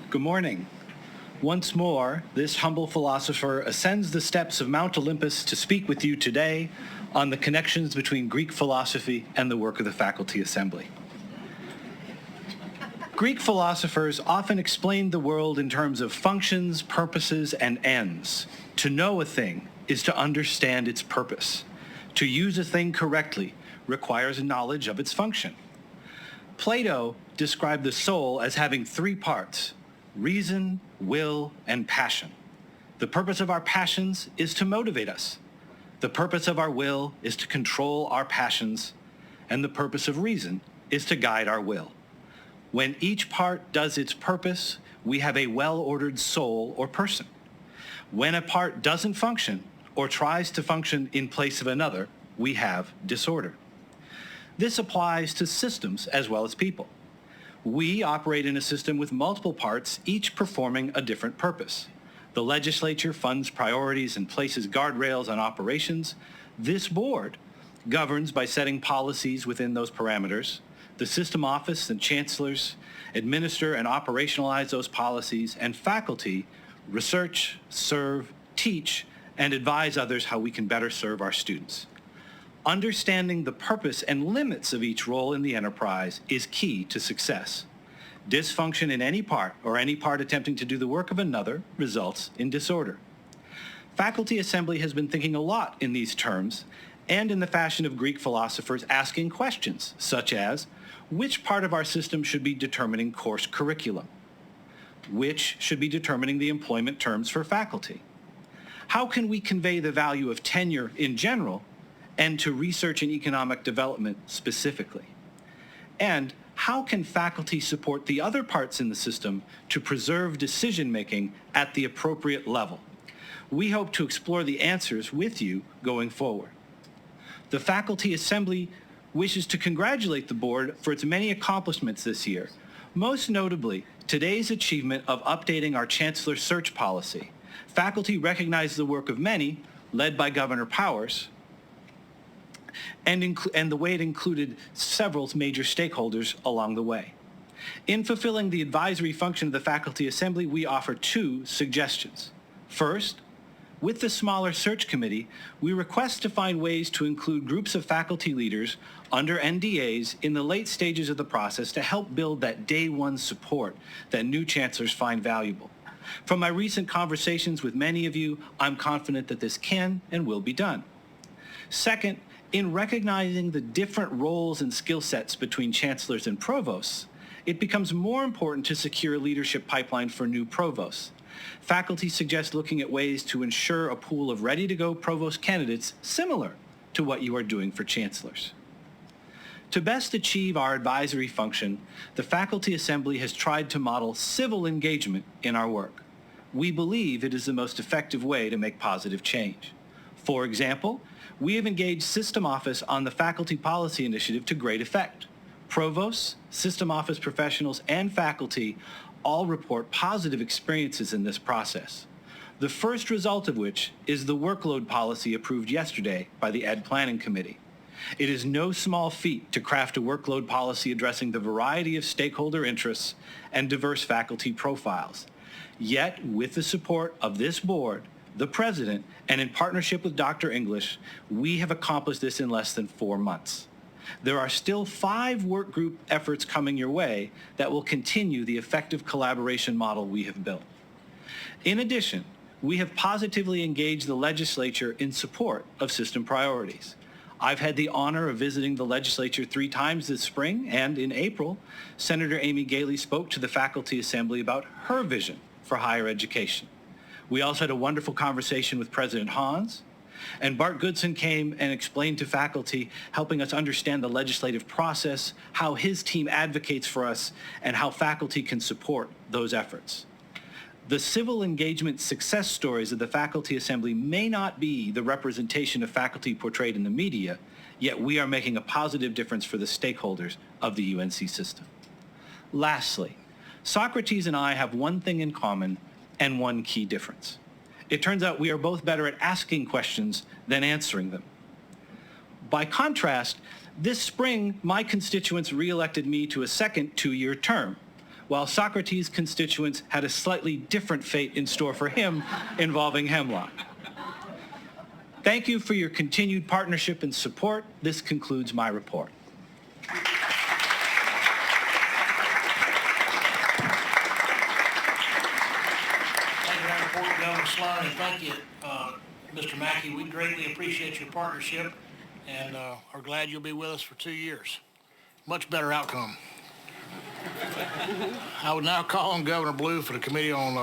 Good morning. Once more, this humble philosopher ascends the steps of Mount Olympus to speak with you today on the connections between Greek philosophy and the work of the Faculty Assembly. Greek philosophers often explained the world in terms of functions, purposes, and ends. To know a thing is to understand its purpose. To use a thing correctly requires knowledge of its function. Plato described the soul as having three parts: reason, will, and passion. The purpose of our passions is to motivate us. The purpose of our will is to control our passions, and the purpose of reason is to guide our will. When each part does its purpose, we have a well-ordered soul or person. When a part doesn't function or tries to function in place of another, we have disorder. This applies to systems as well as people. We operate in a system with multiple parts, each performing a different purpose. The legislature funds priorities and places guardrails on operations. This board governs by setting policies within those parameters. The system office and chancellors administer and operationalize those policies, and faculty research, serve, teach, and advise others how we can better serve our students. Understanding the purpose and limits of each role in the enterprise is key to success. Dysfunction in any part, or any part attempting to do the work of another, results in disorder. Faculty Assembly has been thinking a lot in these terms, and in the fashion of Greek philosophers, asking questions such as, which part of our system should be determining course curriculum? Which should be determining the employment terms for faculty? How can we convey the value of tenure in general and to research and economic development specifically? And how can faculty support the other parts in the system to preserve decision-making at the appropriate level? We hope to explore the answers with you going forward. The Faculty Assembly wishes to congratulate the board for its many accomplishments this year, most notably today's achievement of updating our Chancellor search policy. Faculty recognize the work of many, led by Governor Powers, and the way it included several major stakeholders along the way. In fulfilling the advisory function of the Faculty Assembly, we offer two suggestions. First, with the smaller search committee, we request to find ways to include groups of faculty leaders under NDAs in the late stages of the process to help build that day one support that new chancellors find valuable. From my recent conversations with many of you, I'm confident that this can and will be done. Second, in recognizing the different roles and skill sets between chancellors and provosts, it becomes more important to secure a leadership pipeline for new provosts. Faculty suggest looking at ways to ensure a pool of ready-to-go provost candidates similar to what you are doing for chancellors. To best achieve our advisory function, the Faculty Assembly has tried to model civil engagement in our work. We believe it is the most effective way to make positive change. For example, we have engaged System Office on the Faculty Policy Initiative to great effect. Provosts, System Office professionals, and faculty all report positive experiences in this process, the first result of which is the workload policy approved yesterday by the Ed Planning Committee. It is no small feat to craft a workload policy addressing the variety of stakeholder interests and diverse faculty profiles. Yet, with the support of this board, the president, and in partnership with Dr. English, we have accomplished this in less than 4 months. There are still 5 work group efforts coming your way that will continue the effective collaboration model we have built. In addition, we have positively engaged the legislature in support of system priorities. I've had the honor of visiting the legislature 3 times this spring, and in April, Senator Amy Galey spoke to the Faculty Assembly about her vision for higher education. We also had a wonderful conversation with President Hans, and Bart Goodson came and explained to faculty, helping us understand the legislative process, how his team advocates for us, and how faculty can support those efforts. The civil engagement success stories of the Faculty Assembly may not be the representation of faculty portrayed in the media, yet we are making a positive difference for the stakeholders of the UNC system. Lastly, Socrates and I have one thing in common and one key difference. It turns out we are both better at asking questions than answering them. By contrast, this spring, my constituents re-elected me to a second 2-year term. while Socrates' constituents had a slightly different fate in store for him involving hemlock. Thank you for your continued partnership and support. This concludes my report. Governor Sloan, and thank you, Mr. Mackey. We greatly appreciate your partnership and are glad you'll be with us for 2 years. Much better outcome. I would now call on Governor Blue for the Committee on